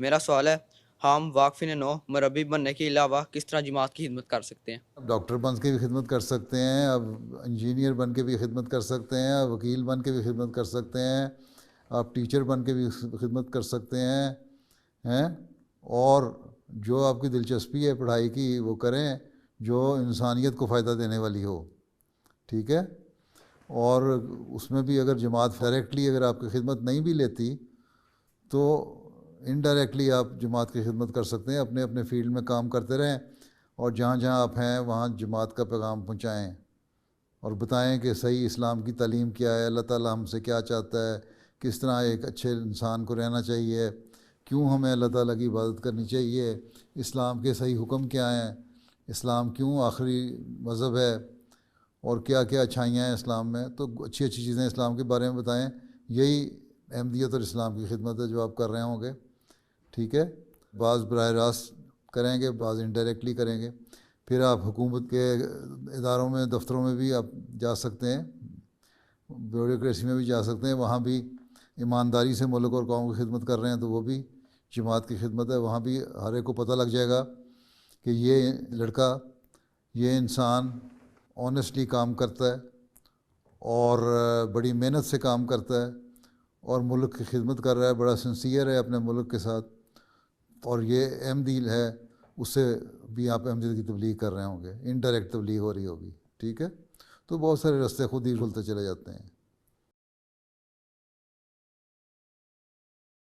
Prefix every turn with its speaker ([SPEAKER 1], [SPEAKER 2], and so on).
[SPEAKER 1] میرا سوال ہے، ہم واقفین نو مربی بننے کے علاوہ کس طرح جماعت کی خدمت کر سکتے ہیں؟
[SPEAKER 2] اب ڈاکٹر بن کے بھی خدمت کر سکتے ہیں، اب انجینئر بن کے بھی خدمت کر سکتے ہیں، اب وکیل بن کے بھی خدمت کر سکتے ہیں، آپ ٹیچر بن کے بھی خدمت کر سکتے ہیں اور جو آپ کی دلچسپی ہے پڑھائی کی وہ کریں جو انسانیت کو فائدہ دینے والی ہو، ٹھیک ہے۔ اور اس میں بھی اگر جماعت ڈائریکٹلی اگر آپ کی خدمت نہیں بھی لیتی تو انڈائریکٹلی آپ جماعت کی خدمت کر سکتے ہیں، اپنے اپنے فیلڈ میں کام کرتے رہیں اور جہاں جہاں آپ ہیں وہاں جماعت کا پیغام پہنچائیں اور بتائیں کہ صحیح اسلام کی تعلیم کیا ہے، اللہ تعالیٰ ہم سے کیا چاہتا ہے، کس طرح ایک اچھے انسان کو رہنا چاہیے، کیوں ہمیں اللہ تعالیٰ کی عبادت کرنی چاہیے، اسلام کے صحیح حکم کیا ہیں، اسلام کیوں آخری مذہب ہے اور کیا کیا اچھائیاں ہیں اسلام میں، تو اچھی اچھی چیزیں اسلام کے بارے میں بتائیں۔ یہی احمدیت اور اسلام کی خدمت ہے جو آپ کر رہے ہوں گے، ٹھیک ہے۔ بعض براہ راست کریں گے، بعض انڈائریکٹلی کریں گے۔ پھر آپ حکومت کے اداروں میں دفتروں میں بھی آپ جا سکتے ہیں، بیوروکریسی میں بھی جا سکتے ہیں، وہاں بھی ایمانداری سے ملک اور قوم کی خدمت کر رہے ہیں تو وہ بھی جماعت کی خدمت ہے۔ وہاں بھی ہر ایک کو پتہ لگ جائے گا کہ یہ لڑکا، یہ انسان آنیسٹلی کام کرتا ہے اور بڑی محنت سے کام کرتا ہے اور ملک کی خدمت کر رہا ہے، بڑا سنسیئر ہے اپنے ملک کے ساتھ، اور یہ احمدی ہے، اس سے بھی آپ احمدیت کی تبلیغ کر رہے ہوں گے، انڈائریکٹ تبلیغ ہو رہی ہوگی، ٹھیک ہے۔ تو بہت سارے راستے خود ہی کھلتے چلے جاتے ہیں۔